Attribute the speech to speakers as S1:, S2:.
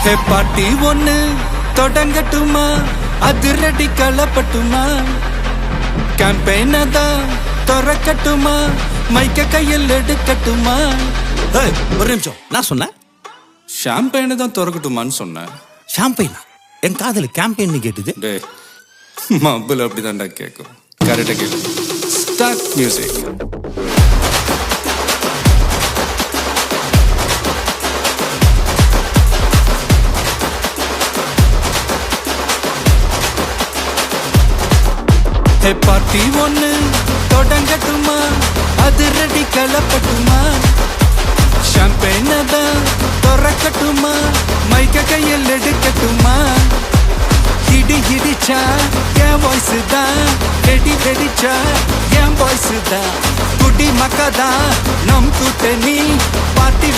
S1: ஹே பாட்டி ஒண்ணு தொடங்கட்டுமா, அதிரடி களப்பட்டுமா, கேம்பெயின தான் திறக்கட்டுமா, மைக்க கையில் எடுக்கட்டுமா.
S2: ஒரு நிமிஷம், நான் சொன்னேன்
S1: ஷாம்பெயினை தான் திறக்கட்டுமான்னு சொன்னேன்.
S2: ஷாம்பெயினா? என் காதல கேம்பெயின் கேட்டுது.
S1: டே மப்புல அப்படிதான்டா கேட்கும். கரெக்டா கேளு. Start music. ஹே பார்ட்டி ஒண்ணு தொடங்கட்டுமா, அதிரடி களப்பட்டுமா, ஷாம்பெயினை தான் திறக்கட்டுமா, மைக்க கையில் எடுக்கட்டுமா. இடி இடிச்சா என் வாய்ஸ் தான், வெடி வெடிச்சா என் வாய்ஸ் தான், குடி மக்கதான் நம் கூட்டணி பார்ட்டி.